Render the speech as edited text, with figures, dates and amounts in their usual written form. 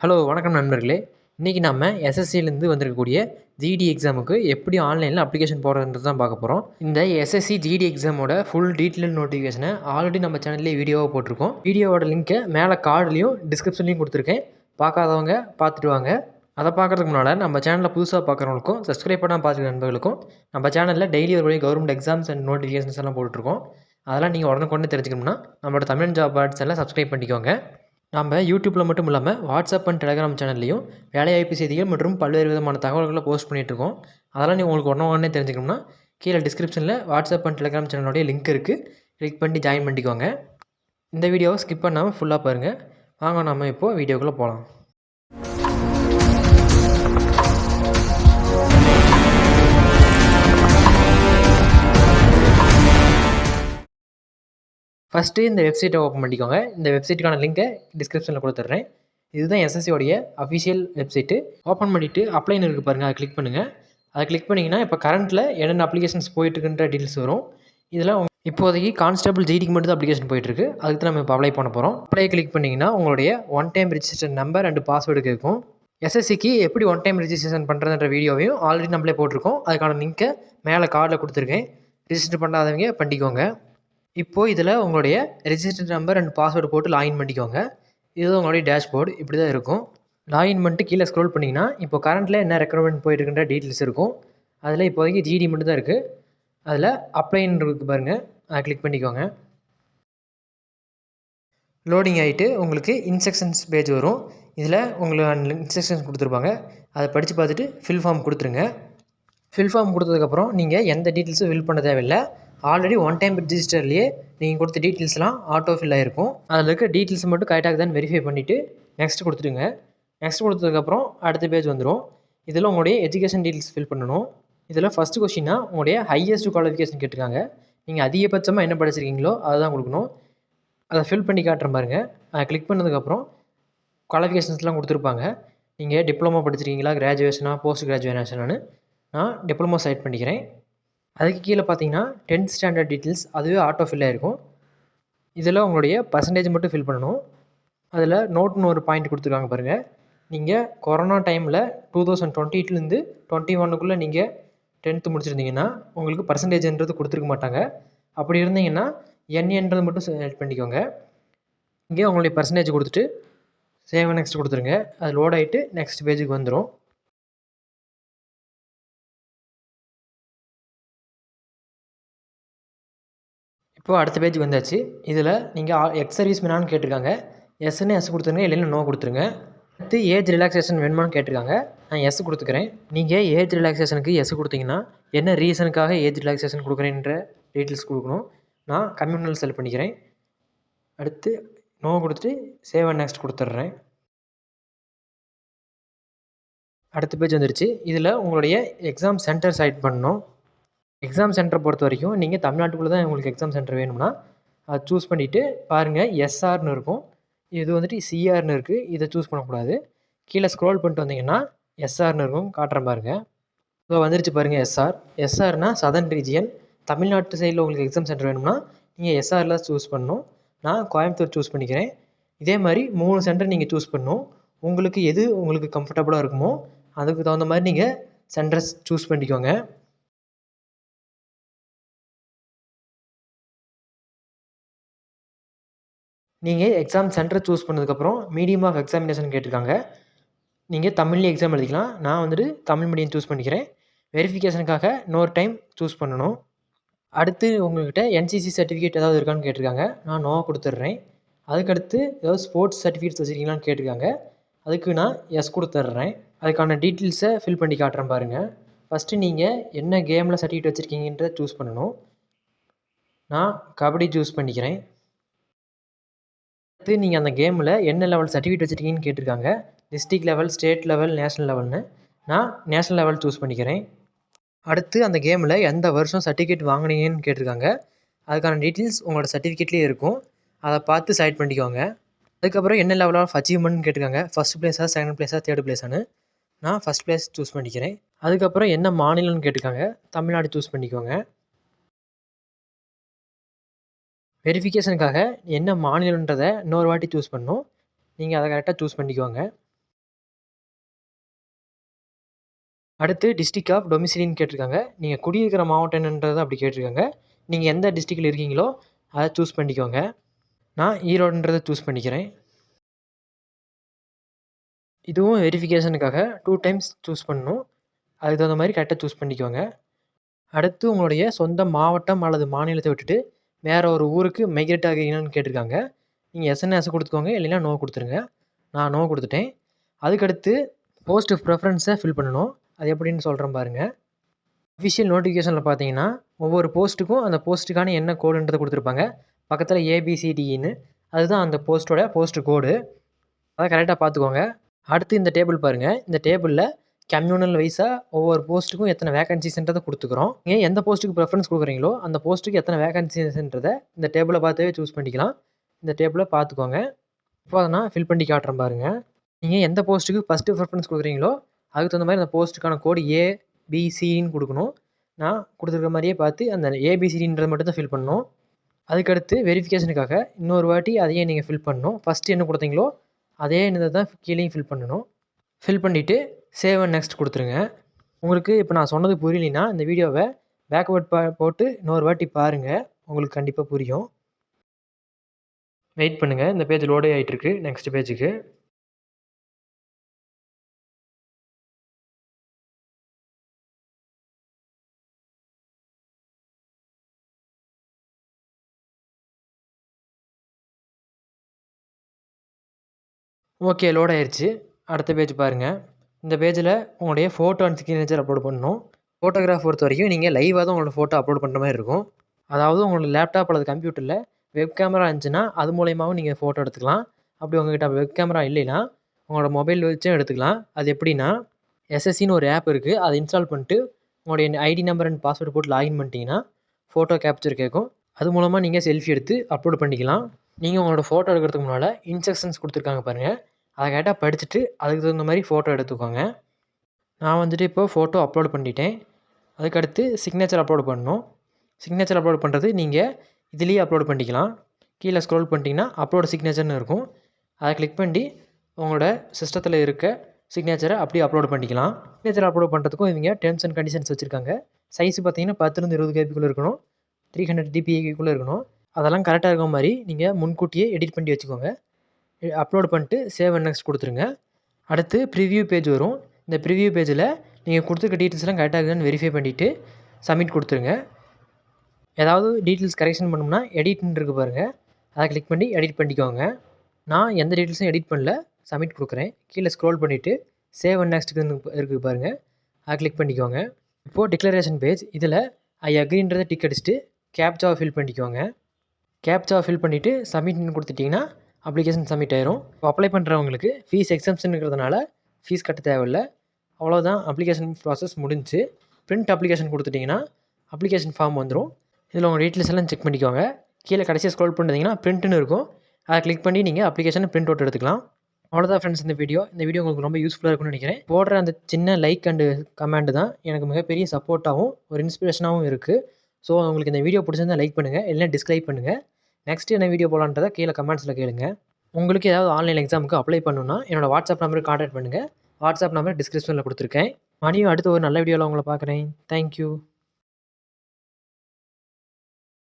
Hello வணக்கம் நண்பர்களே. இன்றைக்கி நம்ம எஸ்எஸ்சிலேருந்து வந்திருக்கக்கூடிய ஜிடி எக்ஸாமுக்கு எப்படி ஆன்லைனில் அப்ளிகேஷன் போடுறதுன்றது தான் பார்க்க போகிறோம். இந்த எஸ்எஸ்சி ஜிடி எக்ஸாமோட ஃபுல் டீட்டெயில் நோட்டிஃபிகேஷனை ஆல்ரெடி நம்ம சேனல்லேயே வீடியோவாக போட்டிருக்கோம். வீடியோவோட லிங்க்கை மேலே கார்டுலையும் டிஸ்கிரிப்ஷன்லையும் கொடுத்துருக்கேன். பார்க்காதவங்க பார்த்துட்டு வாங்க. அதை பார்க்குறதுக்கு முன்னால் நம்ம சேனலில் புதுசாக பார்க்குறவங்களுக்கும் சப்ஸ்கிரைப் பண்ணால் பார்த்துக்க நண்பர்களுக்கும் நம்ம சேனலில் டெய்லி ஒரு கவர்மெண்ட் எக்ஸாம்ஸ் அண்ட் நோட்டிஃபிகேஷன்ஸ் எல்லாம் போட்டுருக்கோம். அதெல்லாம் நீங்கள் உடனுக்குடனே தெரிஞ்சுக்கணும்னா நம்மளோட தமிழ் ஜாப் ஆர்ட்ஸ் எல்லாம் சப்ஸ்கிரைப் பண்ணிக்கோங்க. நம்ம யூடியூப்பில் மட்டும் இல்லாமல் வாட்ஸ்அப் அண்ட் டெலிகிராம் சேனல்லையும் வேலைவாய்ப்பு செய்திகள் மற்றும் பல்வேறு விதமான தகவல்களை போஸ்ட் பண்ணிகிட்ருக்கோம். அதெல்லாம் நீங்கள் உங்களுக்கு உடனே தெரிஞ்சுக்கணும்னா கீழே டிஸ்கிரிப்ஷனில் வாட்ஸ்அப் அண்ட் டெலிகிராம் சேனலோடைய லிங்க் இருக்குது. கிளிக் பண்ணி ஜாயின் பண்ணிக்கோங்க. இந்த வீடியோவை ஸ்கிப் பண்ணாமல் ஃபுல்லாக பாருங்கள். வாங்க நம்ம இப்போது வீடியோக்குள்ளே போகலாம். ஃபஸ்ட்டு இந்த வெப்சைட்டை ஓப்பன் பண்ணிக்கோங்க. இந்த வெப்சைட்டுக்கான லிங்க்கை டிஸ்கிரிப்ஷனில் கொடுத்துட்றேன். இதுதான் எஸ்எஸ்சியோடைய அஃபிஷியல் வெப்சைட்டு. ஓப்பன் பண்ணிவிட்டு அப்ளைன்னு இருக்குது பாருங்கள், அதை கிளிக் பண்ணுங்கள். அதை கிளிக் பண்ணிங்கன்னா இப்போ கரண்ட்டில் என்னென்ன அப்ளிகேஷன்ஸ் போயிட்டுருக்குன்ற டீட்டெயில்ஸ் வரும். இதில் இப்போதைக்கு கான்ஸ்டபிள் ஜிடிக்கு மட்டும் தான் அப்ளிகேஷன் போயிட்டுருக்கு. அதுக்கு தான் நம்ம இப்போ அப்ளை பண்ண போகிறோம். அப்ளை கிளிக் பண்ணிங்கன்னா உங்களுடைய one time register number and password கேட்கும். எஸ்எஸ்சிக்கு எப்படி ஒன் டைம் ரிஜிஸ்ட்ரேஷன் பண்ணுறதுன்ற வீடியோவையும் ஆல்ரெடி நம்மளே போட்டிருக்கோம். அதுக்கான லிங்க்கை மேலே கார்டில் கொடுத்துருக்கேன். ரிஜிஸ்டர் பண்ணாதவங்க பண்ணிக்கோங்க. இப்போது இதில் உங்களுடைய ரெஜிஸ்டர்ட் நம்பர் அண்ட் பாஸ்வேர்டு போட்டு லாகின் பண்ணிக்கோங்க. இது உங்களுடைய டேஷ்போர்டு இப்படி தான் இருக்கும். லாகின் பண்ணிட்டு கீழே ஸ்க்ரோல் பண்ணிங்கன்னா இப்போ கரண்ட்டில் என்ன ரெக்ரூட்மெண்ட் போயிட்டுருக்கின்ற டீட்டெயில்ஸ் இருக்கும். அதில் இப்போதைக்கு ஜிடி மட்டும் தான் இருக்குது. அதில் அப்ளைன்னு இருக்குது பாருங்கள், அதை கிளிக் பண்ணிக்கோங்க. லோடிங் ஆகிட்டு உங்களுக்கு இன்ஸ்ட்ரக்ஷன்ஸ் பேஜ் வரும். இதில் உங்களுக்கு இன்ஸ்ட்ரக்ஷன்ஸ் கொடுத்துருப்பாங்க. அதை படித்து பார்த்துட்டு ஃபில் ஃபார்ம் கொடுத்துருங்க. ஃபில் ஃபார்ம் கொடுத்ததுக்கப்புறம் நீங்கள் எந்த டீட்டெயில்ஸும் ஃபில் பண்ண தேவையில்லை. ஆல்ரெடி ஒன் டைம் ரிஜிஸ்டர்லேயே நீங்கள் கொடுத்த டீட்டெயில்ஸ்லாம் ஆட்டோ ஃபில் ஆகிருக்கும். அதில் இருக்க டீட்டெயில்ஸ் மட்டும் கரெக்டாக தான் வெரிஃபை பண்ணிவிட்டு நெக்ஸ்ட் கொடுத்துடுங்க. நெக்ஸ்ட் கொடுத்ததுக்கப்புறம் அடுத்த பேஜ் வந்துடும். இதில் உங்களுடைய எஜுகேஷன் டீட்டெயில்ஸ் ஃபில் பண்ணணும். இதில் ஃபஸ்ட்டு கொஸ்டின்னா உங்களுடைய ஹையஸ்ட் குவாலிஃபிகேஷன் கேட்டிருக்காங்க. நீங்கள் அதிகபட்சமாக என்ன படிச்சிருக்கீங்களோ அதை தான் கொடுக்கணும். அதை ஃபில் பண்ணி காட்டுற பாருங்க. அதை கிளிக் பண்ணதுக்கப்புறம் குவாலிஃபிகேஷன்ஸ்லாம் கொடுத்துருப்பாங்க. நீங்கள் டிப்ளமோ படிச்சிருக்கீங்களா, கிராஜுவேஷனா, போஸ்ட் கிராஜுவேஷனானு நான் டிப்ளமோ செலக்ட் பண்ணிக்கிறேன். அதுக்கு கீழே பார்த்தீங்கன்னா 10th ஸ்டாண்டர்ட் டீட்டெயில்ஸ் அதுவே ஆட்டோ ஃபில் ஆகிருக்கும். இதில் உங்களுடைய பர்சன்டேஜ் மட்டும் ஃபில் பண்ணணும். அதில் நோட்னு ஒரு பாயிண்ட் கொடுத்துருக்காங்க பாருங்கள். நீங்கள் கொரோனா டைமில் 2020லேருந்து 21க்குள்ளே நீங்கள் 10th முடிச்சிருந்தீங்கன்னா உங்களுக்கு பர்சன்டேஜ்ன்றது கொடுத்துருக்க மாட்டாங்க. அப்படி இருந்தீங்கன்னா என்ன்றது மட்டும் செலக்ட் பண்ணிக்கோங்க. இங்கே உங்களுடைய பர்சன்டேஜ் கொடுத்துட்டு சேவ் நெக்ஸ்ட் கொடுத்துருங்க. அது லோட் ஆகிட்டு நெக்ஸ்ட் பேஜுக்கு வந்துடும். இப்போது அடுத்த பேஜ் வந்தாச்சு. இதில் நீங்கள் எக்ஸ் சர்வீஸ் மேனான்னு கேட்டிருக்காங்க. எஸ்ன்னு எஸ் கொடுத்துருங்க, இல்லைன்னா நோ கொடுத்துருங்க. அடுத்து ஏஜ் ரிலாக்ஸேஷன் வேணுமான்னு கேட்டிருக்காங்க. நான் எஸ் கொடுத்துக்கிறேன். நீங்கள் ஏஜ் ரிலாக்ஸேஷனுக்கு எஸ் கொடுத்தீங்கன்னா என்ன ரீசனுக்காக ஏஜ் ரிலாக்ஸேஷன் கொடுக்குறேன்ற டீட்டெயில்ஸ் கொடுக்கணும். நான் கம்யூனல் செலக்ட் பண்ணிக்கிறேன். அடுத்து நோ கொடுத்துட்டு சேவ் அண்ட் நெக்ஸ்ட் கொடுத்துட்றேன். அடுத்த பேஜ் வந்துருச்சு. இதில் உங்களுடைய எக்ஸாம் சென்டர் செலக்ட் பண்ணணும். எக்ஸாம் சென்டரை பொறுத்த வரைக்கும் நீங்கள் தமிழ்நாட்டுக்குள்ளே தான் உங்களுக்கு எக்ஸாம் சென்டர் வேணும்னா அதை சூஸ் பண்ணிவிட்டு பாருங்கள். எஸ்ஆர்னு இருக்கும். இது வந்துட்டு சிஆர்னு இருக்குது. இதை சூஸ் பண்ணக்கூடாது. கீழே ஸ்க்ரோல் பண்ணிட்டு வந்தீங்கன்னா எஸ்ஆர்னு இருக்கும், காட்டுறேன் பாருங்கள். இப்போ வந்துருச்சு பாருங்கள் எஸ்ஆர். எஸ்ஆர்னா southern region. தமிழ்நாட்டு சைடில் உங்களுக்கு எக்ஸாம் சென்டர் வேணும்னா நீங்கள் எஸ்ஆரில் சூஸ் பண்ணணும். நான் கோயம்புத்தூர் சூஸ் பண்ணிக்கிறேன். இதே மாதிரி 3 சென்டர் நீங்கள் சூஸ் பண்ணணும். உங்களுக்கு எது உங்களுக்கு கம்ஃபர்டபுளாக இருக்குமோ அதுக்கு தகுந்த மாதிரி நீங்கள் சென்டர்ஸ் சூஸ் பண்ணிக்கோங்க. நீங்கள் எக்ஸாம் சென்டரை சூஸ் பண்ணதுக்கப்புறம் மீடியம் ஆஃப் எக்ஸாமினேஷன் கேட்டிருக்காங்க. நீங்கள் தமிழ்லேயே எக்ஸாம் எழுதிக்கலாம். நான் வந்துட்டு தமிழ் மீடியம் சூஸ் பண்ணிக்கிறேன். வெரிஃபிகேஷனுக்காக இன்னொரு டைம் சூஸ் பண்ணணும். அடுத்து உங்கள்கிட்ட என்சிசி சர்டிஃபிகேட் ஏதாவது இருக்கான்னு கேட்டிருக்காங்க. நான் நோ கொடுத்துட்றேன். அதுக்கடுத்து ஏதாவது ஸ்போர்ட்ஸ் சர்டிஃபிகேட்ஸ் வச்சுருக்கீங்களான்னு கேட்டிருக்காங்க. அதுக்கு நான் எஸ் கொடுத்துட்றேன். அதுக்கான டீட்டெயில்ஸை ஃபில் பண்ணி காட்டுறேன் பாருங்கள். ஃபஸ்ட்டு நீங்கள் என்ன கேமில் சர்டிஃபிகேட் வச்சுருக்கீங்கன்றத சூஸ் பண்ணணும். நான் கபடி சூஸ் பண்ணிக்கிறேன். அடுத்து நீங்கள் அந்த கேமில் என்ன லெவல் சர்டிஃபிகேட் வச்சுருக்கீங்கன்னு கேட்டிருக்காங்க. District level, state level, national லெவல்னு. நான் நேஷ்னல் லெவல் சூஸ் பண்ணிக்கிறேன். அடுத்து அந்த கேமில் எந்த வருஷம் சர்டிஃபிகேட் வாங்கினீங்கன்னு கேட்டிருக்காங்க. அதுக்கான டீட்டெயில்ஸ் உங்களோட சர்டிஃபிகேட்லேயே இருக்கும். அதை பார்த்து செலக்ட் பண்ணிக்கோங்க. அதுக்கப்புறம் என்ன லெவல் ஆஃப் அச்சீவ்மெண்ட்னு கேட்டிருக்காங்க. ஃபஸ்ட் ப்ளேஸா, செகண்ட் ப்ளேஸா, தேர்ட் ப்ளேஸானு. நான் ஃபஸ்ட் ப்ளேஸ் சூஸ் பண்ணிக்கிறேன். அதுக்கப்புறம் என்ன மாநிலம்னு கேட்டிருக்காங்க. தமிழ்நாடு சூஸ் பண்ணிக்கோங்க. வெரிஃபிகேஷனுக்காக என்ன மாநிலன்றதை இன்னொரு வாட்டி சூஸ் பண்ணணும். நீங்கள் அதை கரெக்டாக சூஸ் பண்ணிக்கோங்க. அடுத்து டிஸ்ட்ரிக்ட் ஆஃப் டொமிசிலின்னு கேட்டிருக்காங்க. நீங்கள் குடியிருக்கிற மாவட்டம் என்னன்றத அப்படி கேட்டிருக்காங்க. நீங்கள் எந்த டிஸ்ட்ரிக்டில் இருக்கீங்களோ அதை சூஸ் பண்ணிக்கோங்க. நான் ஈரோடுன்றதை சூஸ் பண்ணிக்கிறேன். இதுவும் வெரிஃபிகேஷனுக்காக 2 டைம்ஸ் சூஸ் பண்ணணும். அதுக்கு தகுந்த மாதிரி கரெக்டாக சூஸ் பண்ணிக்கோங்க. அடுத்து உங்களுடைய சொந்த மாவட்டம் அல்லது மாநிலத்தை விட்டுட்டு வேறு ஒரு ஊருக்கு மைக்ரேட் ஆகிறீங்கன்னு கேட்டிருக்காங்க. நீங்கள் எஸ்என்எஸ் கொடுத்துக்கோங்க, இல்லைன்னா நோ கொடுத்துருங்க. நான் நோ கொடுத்துட்டேன். அதுக்கடுத்து போஸ்ட் ப்ரெஃபரன்ஸை ஃபில் பண்ணணும். அது எப்படின்னு சொல்கிறேன் பாருங்கள். அஃபிஷியல் நோட்டிஃபிகேஷனில் பார்த்தீங்கன்னா ஒவ்வொரு போஸ்ட்டுக்கும் அந்த போஸ்ட்டுக்கான என்ன கோடுன்றதை கொடுத்துருப்பாங்க. பக்கத்தில் ஏபிசிடின்னு அதுதான் அந்த போஸ்ட்டோட போஸ்ட் கோடு. அதை கரெக்டாக பார்த்துக்கோங்க. அடுத்து இந்த டேபிள் பாருங்கள். இந்த டேபிளில் கம்யூனல் வைஸாக ஒவ்வொரு போஸ்ட்டுக்கும் எத்தனை வேகன்சிஸ்ன்றதை கொடுத்துக்குறோம். நீங்கள் எந்த போஸ்ட்டுக்கு ப்ரெஃபரன்ஸ் கொடுக்குறீங்களோ அந்த போஸ்ட்டுக்கு எத்தனை வேகன்சிஸ்ன்றதை இந்த டேபிளை பார்த்தே சூஸ் பண்ணிக்கலாம். இந்த டேபிளை பார்த்துக்கோங்க. இப்போ அதை நான் ஃபில் பண்ணி காட்டுறேன் பாருங்கள். நீங்கள் எந்த போஸ்ட்டுக்கு ஃபஸ்ட்டு ப்ரெஃபரன்ஸ் கொடுக்குறீங்களோ அதுக்கு தகுந்த மாதிரி அந்த போஸ்ட்டுக்கான கோடு ஏபிசின்னு கொடுக்கணும். நான் கொடுத்துருக்க மாதிரியே பார்த்து அந்த ஏபிசிடின்றதை மட்டும் தான் ஃபில் பண்ணணும். அதுக்கடுத்து வெரிஃபிகேஷனுக்காக இன்னொரு வாட்டி அதையே நீங்கள் ஃபில் பண்ணணும். ஃபஸ்ட்டு என்ன கொடுத்தீங்களோ அதே இதை தான் கீழேயும் ஃபில் பண்ணணும். ஃபில் பண்ணிவிட்டு சேவ் அண்ட் நெக்ஸ்ட் கொடுத்துருங்க. உங்களுக்கு இப்போ நான் சொன்னது புரியலைன்னா இந்த வீடியோவை பேக்வேர்ட் போட்டு இன்னொரு வாட்டி பாருங்கள். உங்களுக்கு கண்டிப்பாக புரியும். வெயிட் பண்ணுங்கள். இந்த பேஜ் லோடே ஆகிட்டுருக்கு நெக்ஸ்ட் பேஜுக்கு. ஓகே, லோட் ஆயிடுச்சு. அடுத்த பேஜ் பாருங்கள். இந்த பேஜில் உங்களுடைய ஃபோட்டோ அண்ட் சிக்னேச்சர் அப்லோட் பண்ணணும். ஃபோட்டோகிராஃப் பொறுத்த வரைக்கும் நீங்கள் லைவாக தான் உங்களோட ஃபோட்டோ அப்லோட் பண்ணுற மாதிரி இருக்கும். அதாவது உங்களோட லேப்டாப் அல்லது கம்ப்யூட்டரில் வெப் கேமரா இருந்துச்சுன்னா அது மூலயமாவும் நீங்கள் ஃபோட்டோ எடுத்துக்கலாம். அப்படி உங்கள்கிட்ட வெப் கேமரா இல்லைன்னா உங்களோட மொபைல் வச்சும் எடுத்துக்கலாம். அது எப்படின்னா எஸ்எஸ்சின்னு ஒரு ஆப் இருக்குது. அதை இன்ஸ்டால் பண்ணிட்டு உங்களுடைய ஐடி நம்பர் அண்ட் பாஸ்வேர்டு போட்டு லாகின் பண்ணிட்டீங்கன்னா ஃபோட்டோ கேப்சர் கேட்கும். அது மூலமாக நீங்கள் செல்ஃபி எடுத்து அப்லோட் பண்ணிக்கலாம். நீங்கள் உங்களோட ஃபோட்டோ எடுக்கிறதுக்கு முன்னால் இன்ஸ்ட்ரக்ஷன்ஸ் கொடுத்துருக்காங்க பாருங்கள். அதை கேட்டால் படிச்சுட்டு அதுக்கு தகுந்த மாதிரி ஃபோட்டோ எடுத்துக்கோங்க. நான் வந்துட்டு இப்போது ஃபோட்டோ அப்லோட் பண்ணிட்டேன். அதுக்கடுத்து சிக்னேச்சர் அப்லோட் பண்ணணும். சிக்னேச்சர் அப்லோட் பண்ணுறது நீங்கள் இதுலேயே அப்லோட் பண்ணிக்கலாம். கீழே ஸ்க்ரோல் பண்ணிட்டீங்கன்னா அப்லோட் சிக்னேச்சர்னு இருக்கும். அதை கிளிக் பண்ணி உங்களோட சிஸ்டத்தில் இருக்க சிக்னேச்சரை அப்படியே அப்லோட் பண்ணிக்கலாம். சிக்னேச்சர் அப்லோட் பண்ணுறதுக்கும் இவங்க டெர்ம்ஸ் அண்ட் கண்டிஷன்ஸ் வச்சுருக்காங்க. சைஸ் பார்த்தீங்கன்னா 10-20 கேபிக்குள்ளே இருக்கணும். 300 dpi இருக்கணும். அதெல்லாம் கரெக்டாக இருக்க மாதிரி நீங்கள் முன்கூட்டியே எடிட் பண்ணி வச்சுக்கோங்க. அப்லோட் பண்ணிட்டு சேவ் அண்ட் நெக்ஸ்ட் கொடுத்துருங்க. அடுத்து ப்ரிவ்யூ பேஜ் வரும். இந்த ப்ரிவ்யூ பேஜில் நீங்கள் கொடுத்துருக்க டீட்டெயில்ஸ்லாம் கரெக்டாக இருக்குதுன்னு வெரிஃபை பண்ணிவிட்டு சப்மிட் கொடுத்துருங்க. ஏதாவது டீட்டெயில்ஸ் கரெக்ஷன் பண்ணணும்னா எடிட்னு இருக்குது பாருங்கள். அதை கிளிக் பண்ணி எடிட் பண்ணிக்கோங்க. நான் எந்த டீட்டெயில்ஸும் எடிட் பண்ணல, சப்மிட் கொடுக்குறேன். கீழே ஸ்க்ரோல் பண்ணிவிட்டு சேவ் அண்ட் நெக்ஸ்ட்டுக்கு இருக்குது பாருங்கள். அதை கிளிக் பண்ணிக்கோங்க. இப்போது டிக்ளரேஷன் பேஜ். இதில் ஐ அக்ரின்றதை டிக் அடிச்சுட்டு கேப்சாவை ஃபில் பண்ணிக்கோங்க. கேப்சாவை ஃபில் பண்ணிவிட்டு சப்மிட்னு கொடுத்துட்டிங்கன்னா அப்ளிகேஷன் சப்மிட் ஆயிரும். இப்போ அப்ளை பண்ணுறவங்களுக்கு ஃபீஸ் எக்ஸம்ஷனுங்கிறதுனால ஃபீஸ் கட்ட தேவையில்லை. அவ்வளோதான், அப்ளிகேஷன் ப்ராசஸ் முடிஞ்சு. பிரிண்ட் அப்ளிகேஷன் கொடுத்துட்டிங்கன்னா அப்ளிகேஷன் ஃபார்ம் வந்துடும். இதில் உங்கள் டீட்டெயில்ஸ் எல்லாம் செக் பண்ணிக்கோங்க. கீழே கடைசியாக ஸ்க்ரோல் பண்ணிட்டீங்கன்னா பிரிண்ட்டுன்னு இருக்கும். அதை கிளிக் பண்ணி நீங்கள் அப்ளிகேஷனை பிரிண்ட் அவுட் எடுத்துக்கலாம். அவ்வளோதான் ஃப்ரெண்ட்ஸ் இந்த வீடியோ. இந்த வீடியோ உங்களுக்கு ரொம்ப யூஸ்ஃபுல்லாக இருக்கும்னு நினைக்கிறேன். போடுற அந்த சின்ன லைக் அண்டு கமெண்ட் தான் எனக்கு மிகப்பெரிய சப்போர்ட்டாகவும் ஒரு இன்ஸ்பிரேஷனாகவும் இருக்குது. ஸோ உங்களுக்கு இந்த வீடியோ பிடிச்சிருந்தால் லைக் பண்ணுங்கள், இல்லைனா டிஸ்லைக் பண்ணுங்கள். நெக்ஸ்ட் என்ன வீடியோ போகலான்றதை கீழே கமெண்ட்ஸில் கேளுங்க. உங்களுக்கு ஏதாவது ஆன்லைன் எக்ஸாமுக்கு அப்ளை பண்ணணுன்னா என்னோடய வாட்ஸ்அப் நம்பருக்கு கான்டாக்ட் பண்ணுங்கள். வாட்ஸ்அப் நம்பர் டிஸ்கிரிப்ஷனில் கொடுத்துருக்கேன். மறுபடியும் அடுத்த ஒரு நல்ல வீடியோவில் உங்களை பார்க்குறேன். தேங்க்யூ.